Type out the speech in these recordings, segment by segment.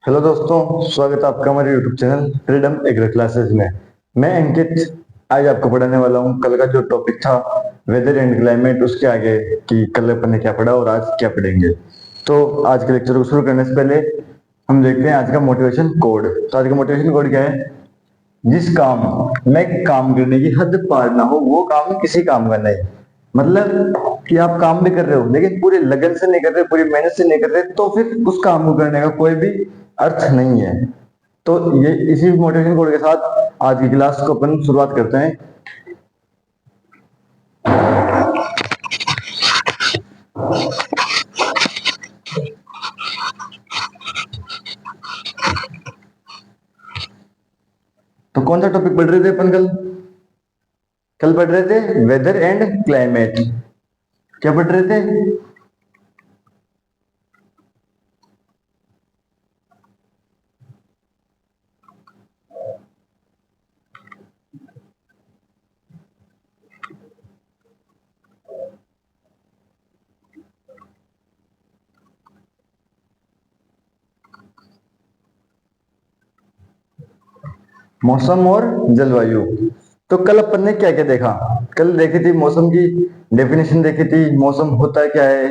Hello दोस्तों, स्वागत है आपका हमारे YouTube channel freedom agri classes में। मैं अंकित आज आपको पढ़ाने वाला हूँ। कल का जो टॉपिक था वेदर एंड क्लाइमेट, उसके आगे कि कल अपन ने क्या पढ़ा और आज क्या पढ़ेंगे। तो आज के लेक्चर को शुरू करने से पहले हम देखते हैं आज का मोटिवेशन कोड। तो आज का मोटिवेशन कोड क्या है? जिस काम में काम करने की हद पार ना हो वो काम किसी काम का नहीं। मतलब कि आप काम भी कर रहे हो लेकिन पूरे लगन से नहीं कर रहे, पूरी मेहनत से नहीं कर रहे, तो फिर उस काम को करने का कोई भी अर्थ नहीं है। तो ये इसी मोटिवेशन कोड के साथ आज की क्लास को अपन शुरुआत करते हैं। तो कौन सा टॉपिक पढ़ रहे थे अपन कल? कल पढ़ रहे थे वेदर एंड क्लाइमेट। क्या पढ़ रहे थे? मौसम और जलवायु। तो कल अपन ने क्या क्या देखा? कल देखी थी मौसम की डेफिनेशन, देखी थी मौसम होता क्या है,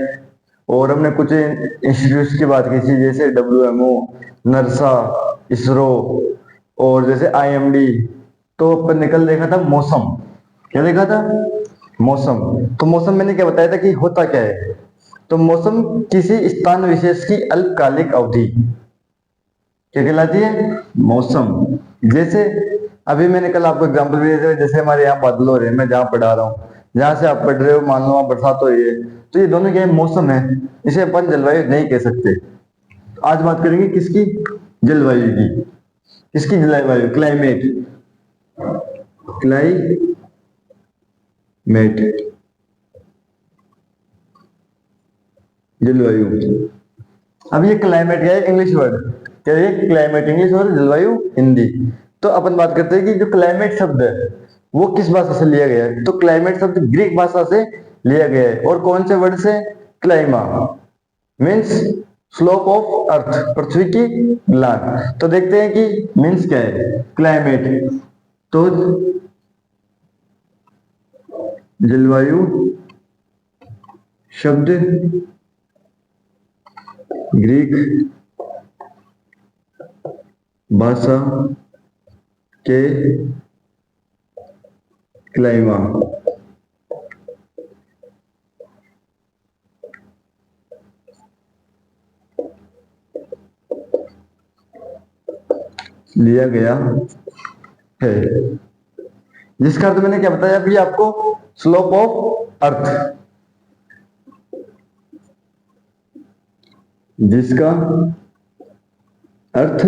और हमने कुछ इंस्टीट्यूट्स की बात की थी जैसे WMO, नरसा, इसरो और जैसे IMD। तो अपन ने कल देखा था मौसम। क्या देखा था? मौसम। तो मौसम मैंने क्या बताया था कि होता क्या है? तो मौसम किसी स्थान विशेष की अल्पकालिक अवधि क्या कहलाती है? मौसम। जैसे अभी मैंने कल आपको एग्जांपल भी दिया था, जैसे हमारे यहाँ बादल हो रहे हैं, मैं जहाँ पढ़ा रहा हूँ, जहाँ से आप पढ़ रहे हो, मान लो वहाँ बरसात हो रही है, तो ये दोनों क्या है? मौसम है। इसे अपन जलवायु नहीं कह सकते। आज बात करेंगे किसकी? जलवायु की। किसकी जलवायु? क्लाइमेट। क्लाइमेट, जलवायु। अब ये क्लाइमेट क्या है? English word. क्या है? क्लाइमेट इंग्लिश और जलवायु हिंदी। तो अपन बात करते हैं कि जो क्लाइमेट शब्द है वो किस भाषा से लिया गया है? तो क्लाइमेट शब्द ग्रीक भाषा से लिया गया है। और कौन से वर्ड से? Clima means slope of earth, पृथ्वी की ढलान। तो देखते हैं कि मीन्स क्या है क्लाइमेट। तो जलवायु शब्द ग्रीक भाषा के क्लाइमा लिया गया है। जिसका अर्थ मैंने क्या बताया अभी आपको? स्लोप ऑफ अर्थ। जिसका अर्थ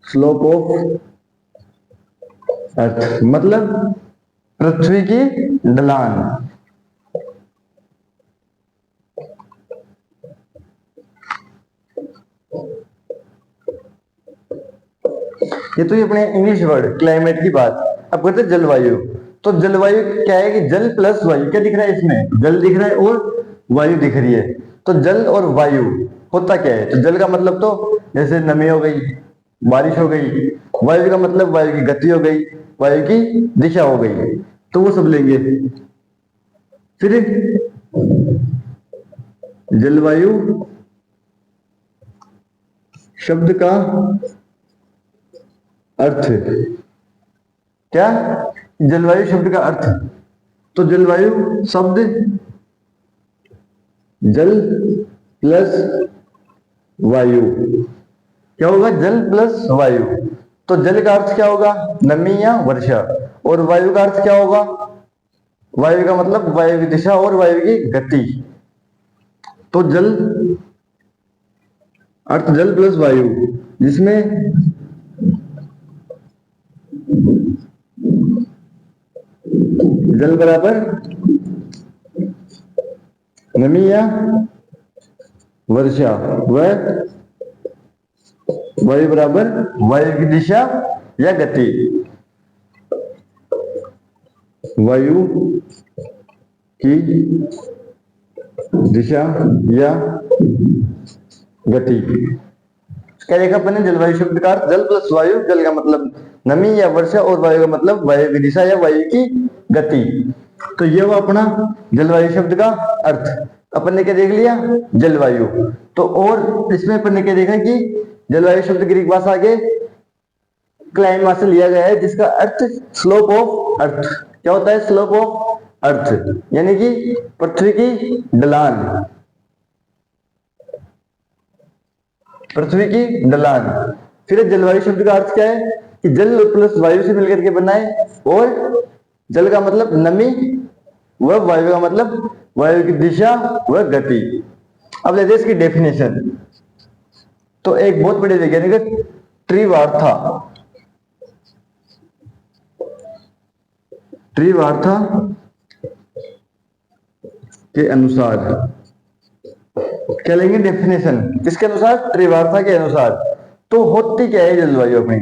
स्लोप ऑफ अर्थ मतलब पृथ्वी की ढलान। ये तो ये अपने इंग्लिश वर्ड क्लाइमेट की बात। अब करते हैं जलवायु। तो जलवायु क्या है कि जल प्लस वायु। क्या दिख रहा है इसमें? जल दिख रहा है और वायु दिख रही है। तो जल और वायु होता क्या है? तो जल का मतलब तो जैसे नमी हो गई, बारिश हो गई। वायु का मतलब वायु की गति हो गई, वायु की दिशा हो गई। तो वो सब लेंगे। फिर जलवायु शब्द का अर्थ। क्या? जलवायु शब्द का अर्थ। तो जलवायु शब्द जल प्लस वायु क्या होगा? जल प्लस वायु। तो जल का अर्थ क्या होगा? नमी या वर्षा। और वायु का अर्थ क्या होगा? वायु का मतलब वायु की दिशा और वायु की गति। तो जल अर्थ जल प्लस वायु, जिसमें जल बराबर नमी या वर्षा व वायु बराबर वायु की दिशा या गति। वायु की दिशा या गति। क्या देखा अपन ने, जलवायु शब्द का अर्थ जल प्लस वायु, जल का मतलब नमी या वर्षा और वायु का मतलब वायु की दिशा या वायु की गति। तो ये वो अपना जलवायु शब्द का अर्थ। अपन ने क्या देख लिया, जलवायु। तो और इसमें अपन ने क्या देखा कि जलवायु शब्द ग्रीक भाषा के क्लाइमा से लिया गया है, जिसका अर्थ स्लोप ऑफ अर्थ। क्या होता है स्लोप ऑफ अर्थ, यानी कि पृथ्वी की ढलान, पृथ्वी की ढलान। फिर जलवायु शब्द का अर्थ क्या है कि जल प्लस वायु से मिलकर के बना है, और जल का मतलब नमी व वायु का मतलब वायु की दिशा व गति। अब लेते हैं इसकी डेफिनेशन। तो एक बहुत बड़े वैज्ञानिक त्रिवार्था के अनुसार क्या लेंगे डेफिनेशन, किसके अनुसार, त्रिवार्था के अनुसार। तो होती क्या है जलवायु, अपनी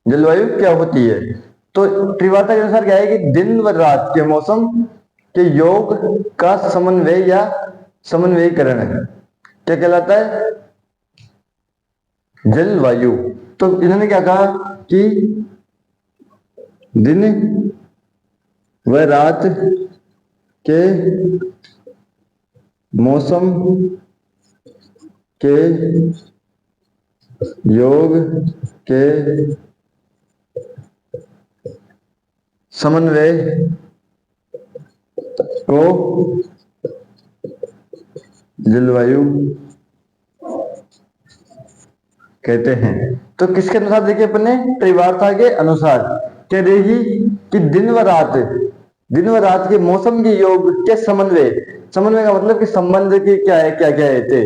जलवायु क्या होती है। तो त्रिवार्था के अनुसार क्या है कि दिन व रात के मौसम के योग का समन्वय या समन्वयीकरण क्या कहलाता है, जलवायु। तो इन्होंने क्या कहा कि दिन व रात के मौसम के योग के समन्वय को जलवायु कहते हैं। तो किसके अनुसार देखिए अपन ने, त्रिवार्था के अनुसार क्या देगी कि दिन व रात के मौसम के योग के समन्वय का मतलब कि संबंध की क्या है, क्या क्या है थे।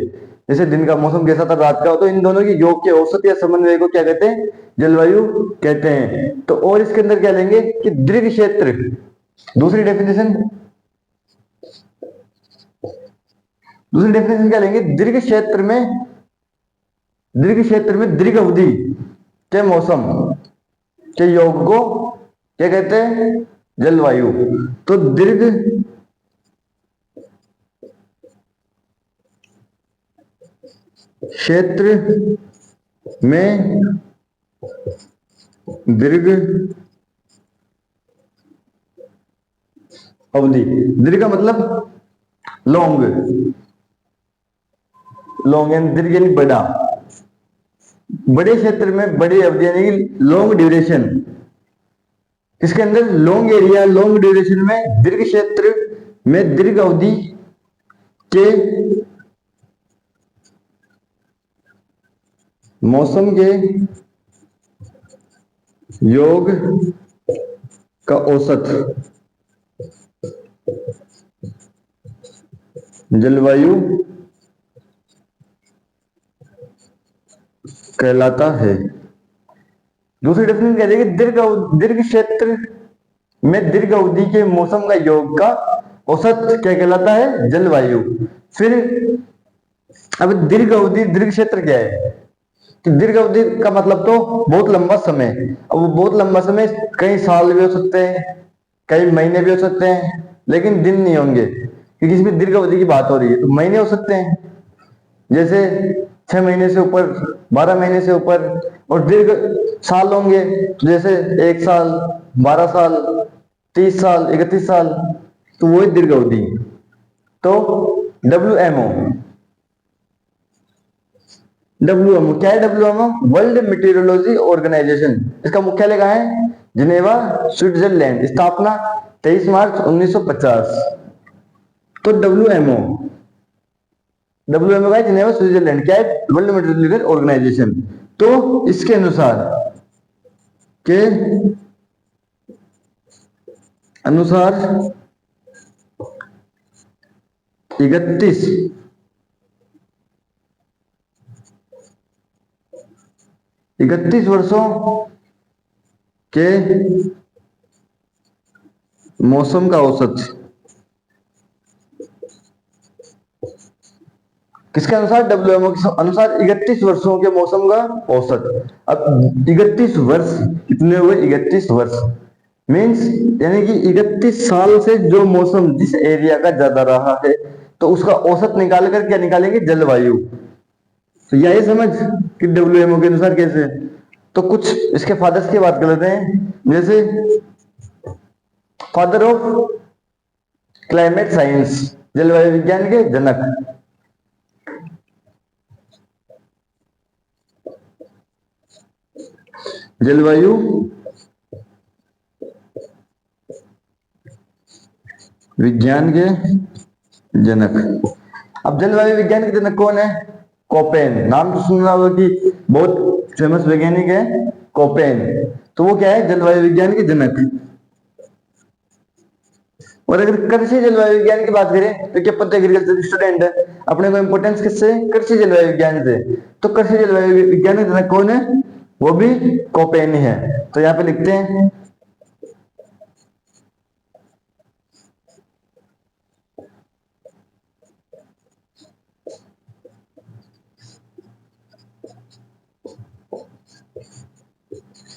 जैसे दिन का मौसम कैसा था, रात का, तो इन दोनों की योग के औसत या समन्वय को क्या कहते हैं, जलवायु कहते हैं। तो और इसके अंदर क्या लेंगे कि दीर्घ क्षेत्र, दूसरी डेफिनेशन क्या लेंगे, दीर्घ क्षेत्र में दीर्घ अवधि के मौसम के योग को क्या कहते हैं, जलवायु। तो दीर्घ क्षेत्र में दीर्घ अवधि, दीर्घ का मतलब लॉन्ग यानी दीर्घ यानी बड़ा, बड़े क्षेत्र में बड़ी अवधि यानी लॉन्ग ड्यूरेशन। इसके अंदर लॉन्ग एरिया, लॉन्ग ड्यूरेशन में दीर्घ क्षेत्र में दीर्घ अवधि के मौसम के योग का औसत जलवायु कहलाता है। दूसरी डेफिनेशन कह रही है कि दीर्घ क्षेत्र में दीर्घ अवधि के मौसम का योग का औसत क्या कहलाता है, जलवायु। फिर अब दीर्घ अवधि, दीर्घ क्षेत्र क्या है कि दीर्घ अवधि का मतलब तो बहुत लंबा समय। अब वो बहुत लंबा समय कई साल भी हो सकते हैं, कई महीने भी हो सकते हैं, लेकिन दिन नहीं होंगे, क्योंकि इसमें दीर्घ अवधि की बात हो रही है। तो महीने हो सकते हैं, जैसे 6 महीने से ऊपर, 12 महीने से ऊपर। और दीर्घ साल होंगे, तो जैसे 1 साल, 12 साल, 30 साल, 31 साल, तो वो दीर्घ अवधि। तो WMO क्या है, WMO वर्ल्ड मीटियोरोलॉजी ऑर्गेनाइजेशन। इसका मुख्यालय कहाँ है, जिनेवा स्विट्जरलैंड। स्थापना 23 मार्च 1950। तो WMO का जिनेवा स्विट्जरलैंड, क्या है, वर्ल्ड मीटियोरोलॉजिकल ऑर्गेनाइजेशन। तो इसके अनुसार 31 वर्षों के मौसम का औसत किसके अनुसार, WMO के अनुसार 31 वर्षों के मौसम का औसत। अब 31 वर्ष कितने हुए, 31 वर्ष मीन्स यानी कि 31 साल से जो मौसम जिस एरिया का ज्यादा रहा है तो उसका औसत निकाल कर क्या निकालेंगे, जलवायु। तो यही समझ कि WMO के अनुसार कैसे। तो कुछ इसके फादर्स की बात कर लेते हैं, जैसे फादर ऑफ क्लाइमेट साइंस, जलवायु विज्ञान के जनक। जलवायु विज्ञान के जनक। अब जलवायु विज्ञान के जनक कौन है, कोपेन। नाम तो सुना होगा कि बहुत फेमस वैज्ञानिक है कोपेन। तो वो क्या है, जलवायु विज्ञान के जनक। और अगर कृषि जलवायु विज्ञान की बात करें तो क्या पता, एग्रीकल्चर स्टूडेंट है, अपने को इंपोर्टेंस किससे, कृषि जलवायु विज्ञान से। तो कृषि जलवायु विज्ञान के जनक कौन है, वो भी कोपेन ही है। तो यहाँ पे लिखते हैं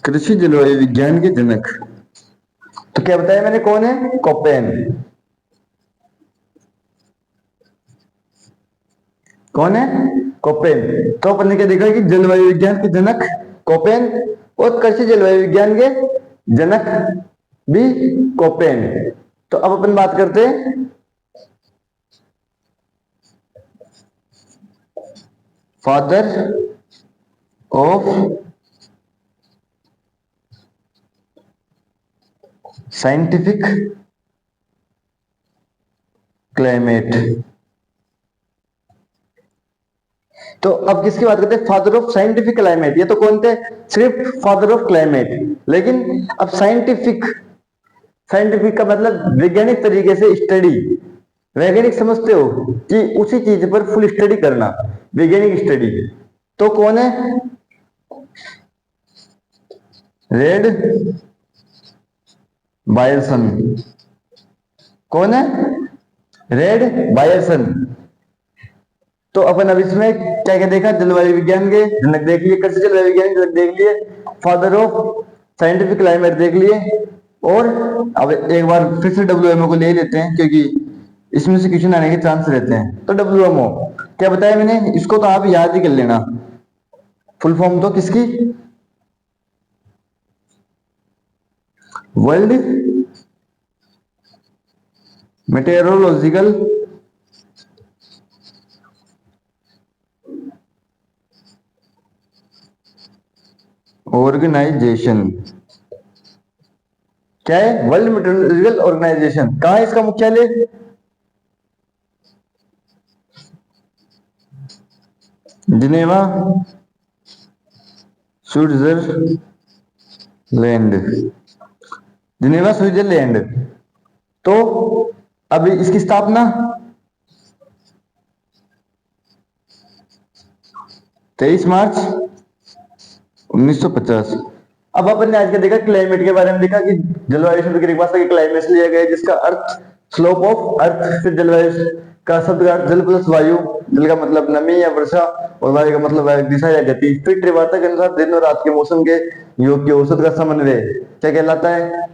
कृषि जलवायु विज्ञान के जनक। तो क्या बताया मैंने, कौन है, कोपेन। कौन है, कोपेन। तो अपन ने क्या देखा कि जलवायु विज्ञान के जनक कोपेन, और कृषि जलवायु विज्ञान के जनक भी कोपेन। तो अब अपन बात करते हैं फादर ऑफ साइंटिफिक क्लाइमेट। तो अब किसकी बात करते हैं, फादर ऑफ साइंटिफिक क्लाइमेट। ये तो कौन थे, सिर्फ फादर ऑफ क्लाइमेट। लेकिन अब साइंटिफिक, साइंटिफिक का मतलब वैज्ञानिक तरीके से स्टडी। वैज्ञानिक समझते हो कि उसी चीज पर फुल स्टडी करना, वैज्ञानिक स्टडी। तो कौन है, रेड बायरसन। कौन है, रेड बायरसन। तो अपन अब इसमें क्या क्या देखा, जलवायु विज्ञान के जनक देख लिए, कृषि जलवायु विज्ञान के जनक देख लिए, फादर ऑफ साइंटिफिक क्लाइमेट देख लिए। और अब एक बार फिर से WMO को ले लेते हैं, क्योंकि इसमें से क्वेश्चन आने के चांस रहते हैं। तो WMO क्या बताया मैंने, इसको तो आप याद ही कर लेना। फुल फॉर्म तो किसकी, वर्ल्ड मेटेरोलॉजिकल ऑर्गेनाइजेशन। क्या है, वर्ल्ड मेट्रोलॉजिकल ऑर्गेनाइजेशन। कहाँ है इसका मुख्यालय, जिनेवा स्विट्जरलैंड। Geneva Switzerland. तो अब इसकी स्थापना 23 मार्च 1950। अब अपन ने आज का देखा क्लाइमेट के बारे में, देखा कि जलवायु शब्द ग्रीक भाषा के क्लाइमेट लिया गया है, जिसका अर्थ स्लोप ऑफ अर्थ। फिर जलवायु का शब्द का अर्थ जल प्लस वायु। जल का मतलब नमी या वर्षा, और वायु का मतलब वायु दिशा या गति। फिर त्रिवार्ता के अनुसार दिन और रात के मौसम के योग के औसत का समन्वय क्या कहलाता है,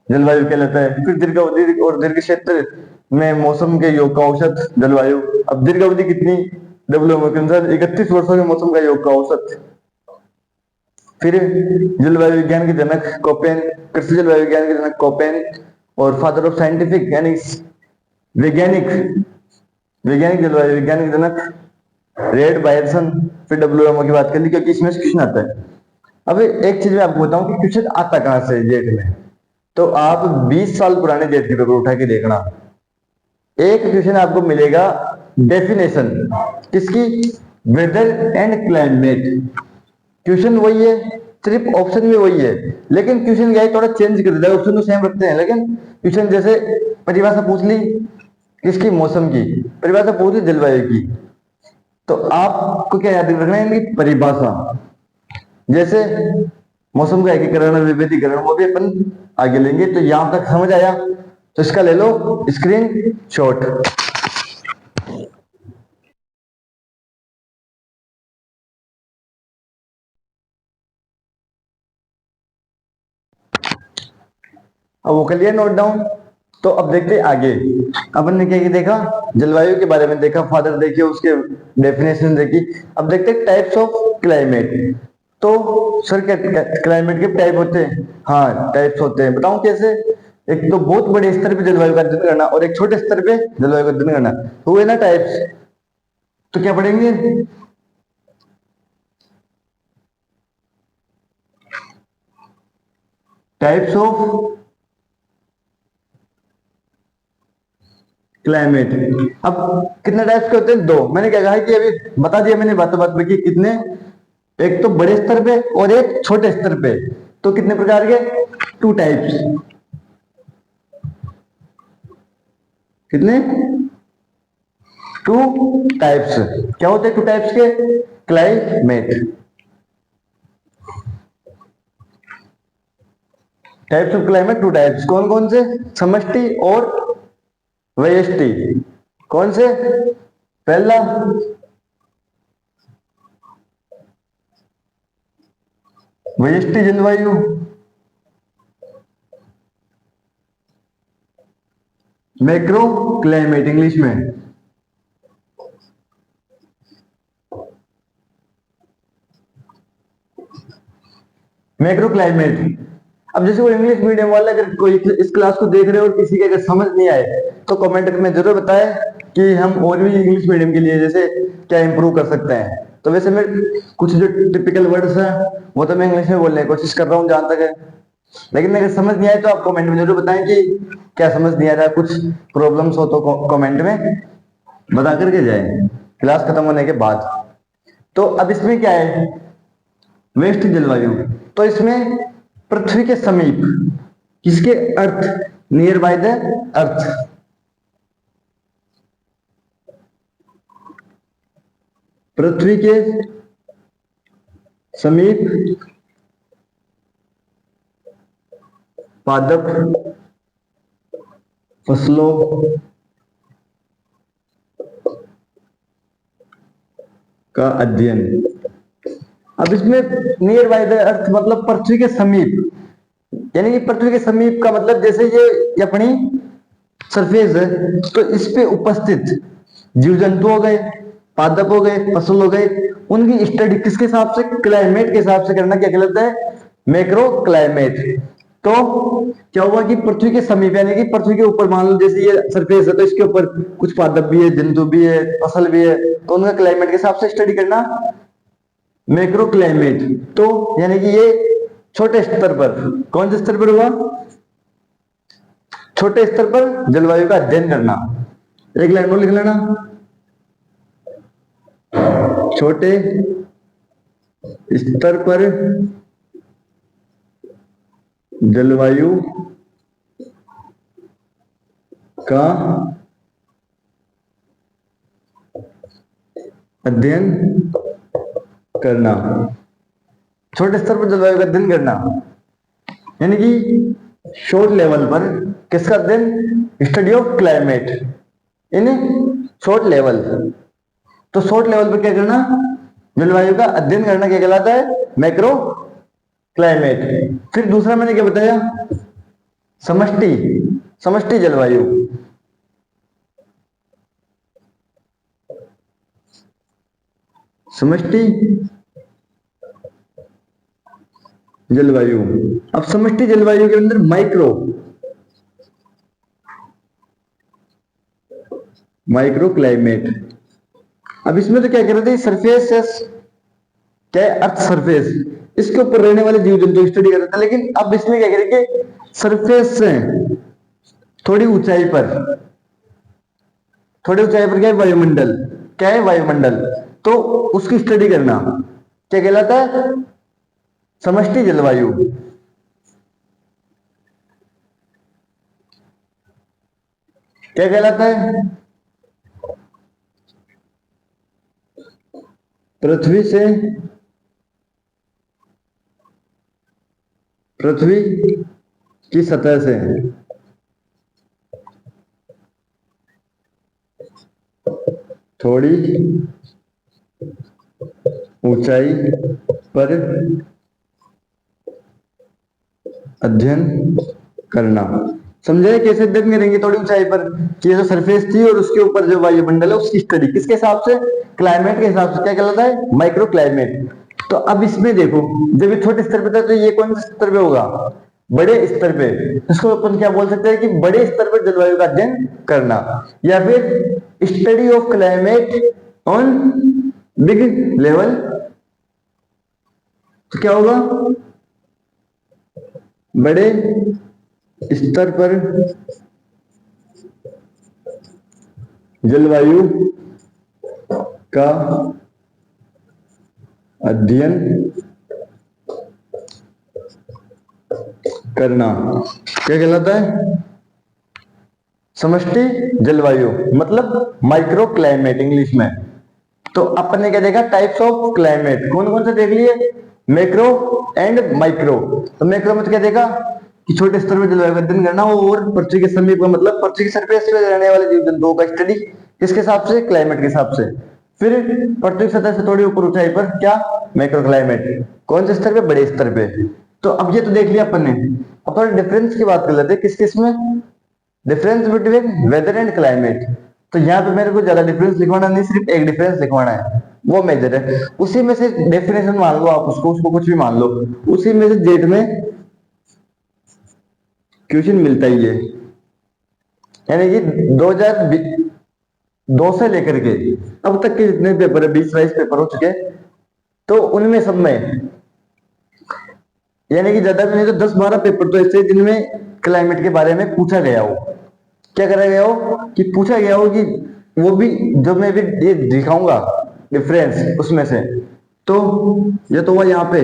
जलवायु कहलाता है। फिर दीर्घ अवधि और दीर्घ क्षेत्र में मौसम के योग का औसत जलवायु। अब दीर्घ अवधि कितनी, WMO के अनुसार 31 वर्षों के मौसम का योग का औसत। फिर जलवायु विज्ञान के जनक कोपेन, कृषि जलवायु विज्ञान के जनक कोपेन, और फादर ऑफ साइंटिफिक यानी वैज्ञानिक, वैज्ञानिक जलवायु विज्ञान के जनक रेड बायरसन। फिर WMO की बात कर ली, क्योंकि इसमें क्वेश्चन आता है। अब एक चीज मैं आपको बताऊं कि क्वेश्चन आता कहां से जेट में। तो आप 20 साल पुराने जेट के पेपर उठा के देखना, एक क्वेश्चन आपको मिलेगा डेफिनेशन किसकी, वेदर एंड क्लाइमेट। क्वेश्चन वही है, सिर्फ ऑप्शन भी वही है, लेकिन क्वेश्चन क्या है, थोड़ा चेंज कर दिया है। ऑप्शन तो सेम रखते हैं, लेकिन क्वेश्चन जैसे परिभाषा पूछ ली किसकी, मौसम की। परिभाषा पूछ ली जलवायु की। तो आपको क्या याद रखना है, इनकी परिभाषा। जैसे मौसम का एकीकरण, विभेदीकरण, वो भी अपन आगे लेंगे। तो यहां तक समझ आया, तो इसका ले लो स्क्रीन शॉट। अब वो कर लिया नोट डाउन। तो अब देखते हैं आगे। अपन ने क्या क्या देखा, जलवायु के बारे में देखा, फादर देखिए उसके डेफिनेशन देखी। अब देखते हैं टाइप्स ऑफ क्लाइमेट। तो सर क्या क्लाइमेट के टाइप होते हैं? हाँ टाइप्स होते हैं, बताऊं कैसे? एक तो बहुत बड़े स्तर पे जलवायु का अध्ययन करना और एक छोटे स्तर पे जलवायु का अध्ययन करना, हुए ना टाइप्स। तो क्या पढ़ेंगे? Types of climate. अब कितने टाइप्स के होते हैं? दो। मैंने क्या कहा है कि अभी बता दिया मैंने बात बात में कि कितने, एक तो बड़े स्तर पे और एक छोटे स्तर पे। तो कितने प्रकार के? Two types. कितने? Two types. क्या होते हैं टू टाइप्स के? Climate. Types of climate two types कौन कौन से? समष्टि और व्यष्टि। कौन से? पहला व्यष्टि जलवायु, मैक्रो क्लाइमेट इंग्लिश में। Macro climate. अब जैसे कोई इंग्लिश मीडियम वाला अगर कोई इस क्लास को देख रहे हो और किसी के अगर समझ नहीं आए तो कमेंट में जरूर बताएं कि हम और भी इंग्लिश मीडियम के लिए जैसे क्या इंप्रूव कर सकते हैं। तो वैसे मैं कुछ जो टिपिकल वर्ड्स हैं वो तो मैं इंग्लिश में बोलने की कोशिश कर रहा हूँ जहां तक है, लेकिन अगर समझ नहीं आए तो आप कमेंट में जरूर बताएं कि क्या समझ नहीं आ रहा, कुछ प्रॉब्लम्स हो तो कमेंट में बता करके जाए क्लास खत्म होने के बाद। तो अब इसमें क्या है? वेस्ट जलवायु। तो इसमें पृथ्वी के समीप, किसके? अर्थ, नियर बाय द अर्थ। पृथ्वी के समीप पादप फसलों का अध्ययन। अब इसमें नियर बाय द अर्थ मतलब पृथ्वी के समीप, यानी कि पृथ्वी के समीप का मतलब जैसे ये अपनी सरफेस है तो इस पे उपस्थित जीव जंतु हो गए, पादप हो गए, फसल हो गए, उनकी स्टडी किसके हिसाब से? क्लाइमेट के हिसाब से करना क्या कहलाता है? Macro climate. तो क्या हुआ कि पृथ्वी के समीप यानी कि पृथ्वी के ऊपर मान लो जैसे ये सरफेस है तो इसके ऊपर कुछ पादप भी है, जंतु भी है, फसल भी है, तो उनका क्लाइमेट के हिसाब से स्टडी करना मैक्रो क्लाइमेट। तो यानी कि ये छोटे स्तर पर, कौन से स्तर पर हुआ? छोटे स्तर पर जलवायु का अध्ययन करना। एक लाइन और लिख लेना, छोटे स्तर पर जलवायु का अध्ययन करना। छोटे स्तर पर जलवायु का अध्ययन करना यानी कि शॉर्ट लेवल पर किसका अध्ययन? Study of climate in short level. तो शॉर्ट लेवल पर क्या करना? जलवायु का अध्ययन करना क्या कहलाता है? Macro climate. फिर दूसरा मैंने क्या बताया? समष्टि, समष्टि जलवायु। समष्टि जलवायु। अब समष्टि जलवायु के अंदर माइक्रो, माइक्रो क्लाइमेट। अब इसमें तो क्या कह रहे थे? सरफेस, क्या है? अर्थ सरफेस, इसके ऊपर रहने वाले जीव जंतु स्टडी कर रहे थे, लेकिन अब इसमें क्या करेंगे? सरफेस से थोड़ी ऊंचाई पर, थोड़ी ऊंचाई पर क्या है? वायुमंडल। क्या है? वायुमंडल। तो उसकी स्टडी करना क्या कहलाता है? समष्टि जलवायु। क्या कहलाता है? पृथ्वी से, पृथ्वी की सतह से थोड़ी ऊंचाई पर अध्ययन करना। समझे कैसे अध्ययन करेंगे थोड़ी ऊंचाई पर, कि ये जो सरफेस थी और उसके ऊपर जो वायुमंडल है उसकी स्टडी किसके हिसाब से, क्लाइमेट के हिसाब से, क्या कहलाता है, माइक्रो क्लाइमेट। तो अब इसमें देखो, जब ये छोटे स्तर पे था तो ये कौन से स्तर पे होगा, बड़े स्तर पे। इसको अपन क्या बोल सकते हैं कि बड़े स्तर पर जलवायु का अध्ययन करना, या फिर study of climate on big level. तो क्या होगा, बड़े स्तर पर जलवायु का अध्ययन करना क्या कहलाता है, समष्टि जलवायु, मतलब माइक्रो क्लाइमेट इंग्लिश में। तो अपन ने क्या देखा, टाइप्स ऑफ क्लाइमेट कौन कौन से देख लिए, मैक्रो एंड माइक्रो। तो मैक्रो में तो क्या देखा कि छोटे स्तर पर जलवायु का अध्ययन करना, और पृथ्वी के समीप का मतलब पृथ्वी की सरफेस पे रहने वाले जीव जंतुओं का स्टडी किसके हिसाब से, क्लाइमेट के हिसाब से। फिर पृथ्वी सतह से थोड़ी ऊपर ऊंचाई पर क्या, मैक्रो क्लाइमेट, कौन से स्तर पे, बड़े स्तर पे। तो अब ये तो देख लिया अपन ने। अब थोड़ा डिफरेंस की बात कर लेते हैं, किस किस में, difference between weather and climate. तो यहाँ पे मेरे को ज्यादा डिफरेंस लिखवाना नहीं, सिर्फ एक डिफरेंस लिखवाना है, वो मेजर है। उसी में से डेफिनेशन मान लो आप, उसको कुछ भी मान लो, उसी में से जेड में क्वेश्चन मिलता ही है। यानी कि 2002 से लेकर के अब तक के जितने पेपर है, 20-22 पेपर हो चुके, तो उनमें सब में, यानी कि ज्यादा भी नहीं तो 10-12 पेपर तो ऐसे जिनमें क्लाइमेट के बारे में पूछा गया हो। क्या करा गया हो कि पूछा गया हो, कि वो भी जो मैं भी ये दिखाऊंगा डिफरेंस उसमें से। तो ये तो हुआ यहाँ पे।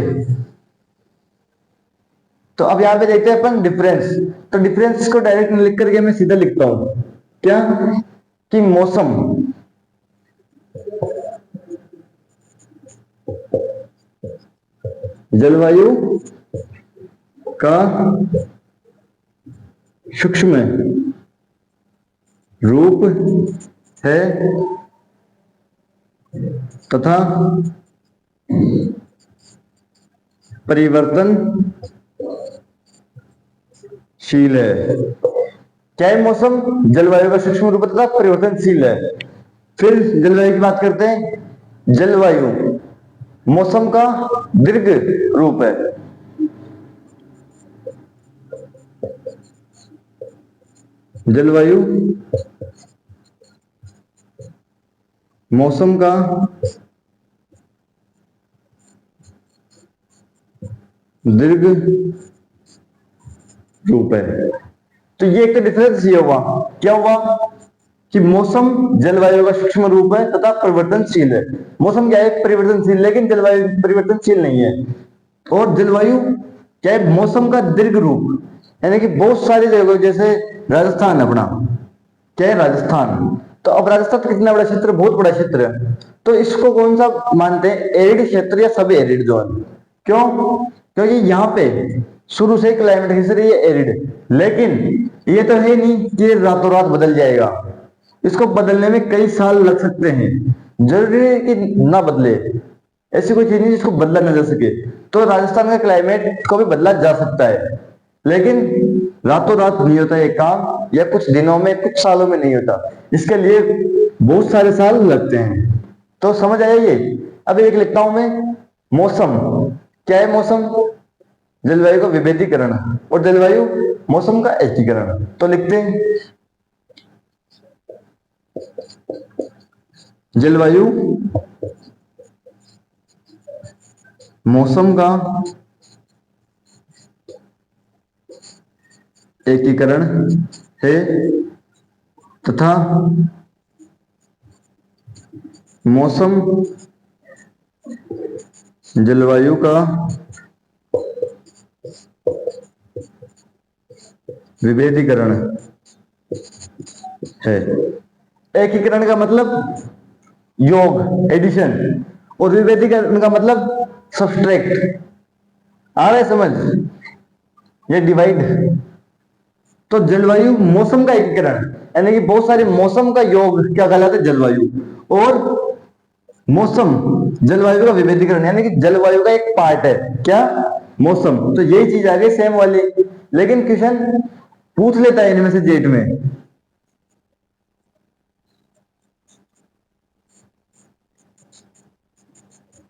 तो अब यहाँ पे देखते हैं अपन डिफरेंस। तो डिफरेंस को डायरेक्ट लिख करके मैं सीधा लिखता हूं, क्या, कि मौसम जलवायु का सूक्ष्म रूप है तथा परिवर्तनशील है। क्या है, मौसम जलवायु का सूक्ष्म रूप तथा परिवर्तनशील है। फिर जलवायु की बात करते हैं। जलवायु मौसम का दीर्घ रूप है। जलवायु मौसम का दीर्घ रूप है। तो ये एक डिफरेंस ये हुआ, क्या हुआ कि मौसम जलवायु का सूक्ष्म रूप है तथा परिवर्तनशील है। मौसम क्या है, परिवर्तनशील, लेकिन जलवायु परिवर्तनशील नहीं है। और जलवायु क्या है, मौसम का दीर्घ रूप, यानी कि बहुत सारी जगह, जैसे राजस्थान अपना, क्या है, राजस्थान। तो अब राजस्थान तो कितना बड़ा क्षेत्र, बहुत बड़ा क्षेत्र है। तो इसको कौन सा मानते हैं, एरिड क्षेत्र या सब एरिड जोन। क्यों, क्योंकि यहाँ पे शुरू से क्लाइमेट हिस्ट्री है एरिड, लेकिन ये तो है नहीं कि रातों रात बदल जाएगा। इसको बदलने में कई साल लग सकते हैं। जरूरी है कि ना बदले, ऐसी कोई चीज नहीं जिसको बदला ना जा सके। तो राजस्थान का क्लाइमेट को भी बदला जा सकता है, लेकिन रातों रात नहीं होता ये काम, या कुछ दिनों में, कुछ सालों में नहीं होता। इसके लिए बहुत सारे साल लगते हैं। तो समझ आया ये। अब एक लिखता हूं मैं, मौसम क्या है, मौसम जलवायु का विभेदीकरण और जलवायु मौसम का एकीकरण। तो लिखते हैं, जलवायु मौसम का एकीकरण है तथा मौसम जलवायु का विभेदीकरण है। एकीकरण का मतलब योग, एडिशन, और विभेदीकरण का मतलब सब्सट्रैक्ट। आ रहा है समझ, ये डिवाइड। तो जलवायु मौसम का एकीकरण, यानी कि बहुत सारे मौसम का योग क्या कहलाता है, जलवायु। और मौसम जलवायु का विभेदीकरण, यानी कि जलवायु का एक पार्ट है क्या, मौसम। तो यही चीज आ गई सेम वाली। लेकिन क्वेश्चन पूछ लेता है इनमें से जेट में,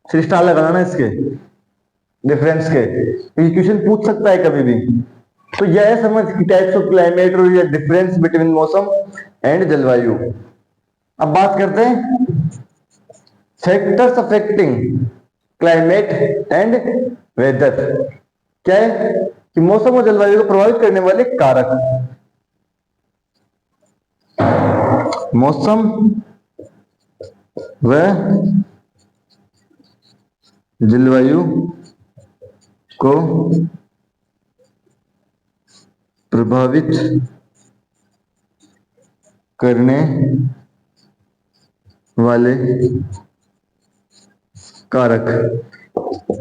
फिर स्टार लगाना ना इसके डिफरेंस के, ये क्वेश्चन पूछ सकता है कभी भी। तो यह है समझ की टाइप्स ऑफ क्लाइमेट और यह डिफरेंस बिटवीन मौसम एंड जलवायु। अब बात करते हैं factors affecting climate and weather. क्या है कि मौसम और जलवायु को प्रभावित करने वाले कारक। मौसम व जलवायु को प्रभावित करने वाले कारक।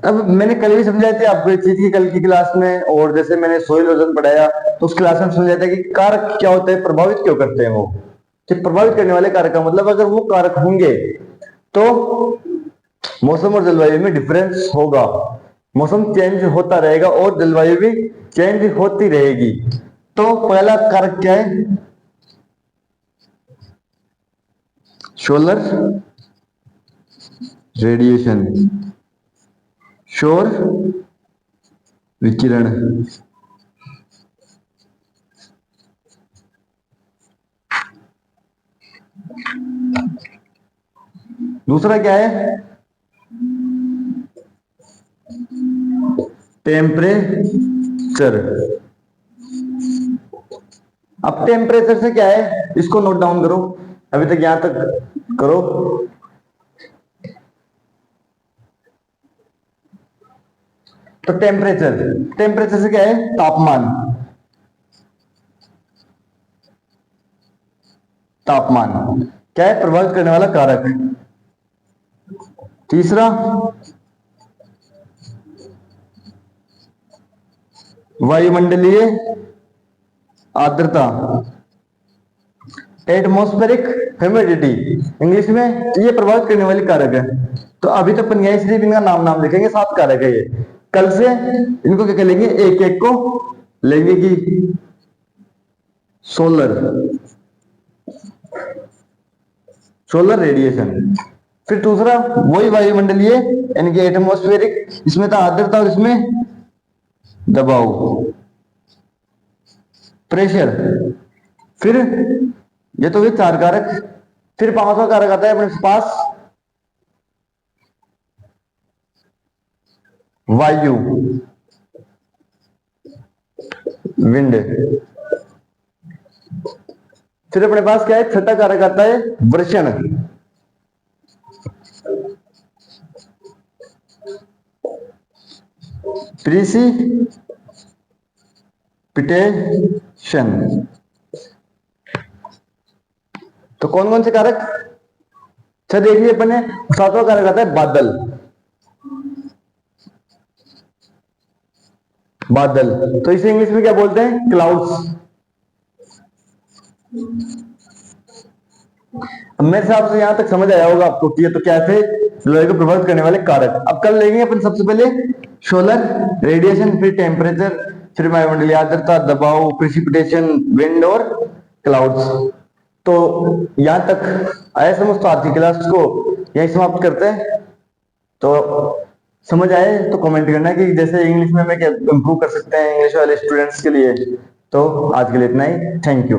अब मैंने कल भी समझाया था आपको एक चीज की कल की क्लास में, और जैसे मैंने सोइल ओजोन पढ़ाया तो उस क्लास में समझाया था कि कारक क्या होते हैं, प्रभावित क्यों करते हैं वो। कि प्रभावित करने वाले कारक का मतलब अगर वो कारक होंगे तो मौसम और जलवायु में डिफरेंस होगा, मौसम चेंज होता रहेगा और जलवायु भी चेंज होती रहेगी। तो पहला कारक क्या है, सोलर रेडिएशन, सौर विकिरण। दूसरा क्या है, टेम्परेचर। अब टेम्परेचर से क्या है, इसको नोट डाउन करो, अभी तक यहां तक करो। तो टेम्परेचर, टेम्परेचर से क्या है, तापमान। तापमान क्या है, प्रभावित करने वाला कारक। तीसरा वायुमंडलीय आर्द्रता, एटमॉस्फेरिक ह्यूमिडिटी इंग्लिश में, ये प्रभावित करने वाली कारक है। तो अभी तक अपन यही सिर्फ इनका नाम लिखेंगे, 7 कारक है ये। कल से इनको क्या करेंगे, एक एक को लेंगे कि सोलर रेडिएशन, फिर दूसरा वही वायुमंडलीय यानी कि एटमॉस्फेरिक, इसमें था आर्द्रता और इसमें दबाव, प्रेशर। फिर ये तो हुए 4 कारक। फिर 5वां कारक आता है अपने पास, वायु, विंड। फिर अपने पास क्या है, छठा कारक आता है वर्षण। प्रिसिपिटेशन। तो कौन कौन से कारक, अच्छा देखिए अपने 7वां कारक आता है बादल। बादल तो इसे इंग्लिश में क्या बोलते हैं, क्लाउड्स। मेरे हिसाब से यहां तक समझ आया होगा आपको कि ये तो क्या थे, जलवायु को प्रभावित करने वाले कारक। अब कल लेंगे अपन सबसे पहले सोलर रेडिएशन, फिर टेम्परेचर, फिर वायुमंडलीय आर्द्रता, दबाव, प्रेसिपिटेशन, विंड और क्लाउड्स। तो यहां तक आया समझ, तो आज की क्लास को यही समाप्त करते हैं। तो समझ आए तो कमेंट करना कि जैसे इंग्लिश में मैं क्या इंप्रूव कर सकते हैं इंग्लिश वाले स्टूडेंट्स के लिए। तो आज के लिए इतना ही, थैंक यू।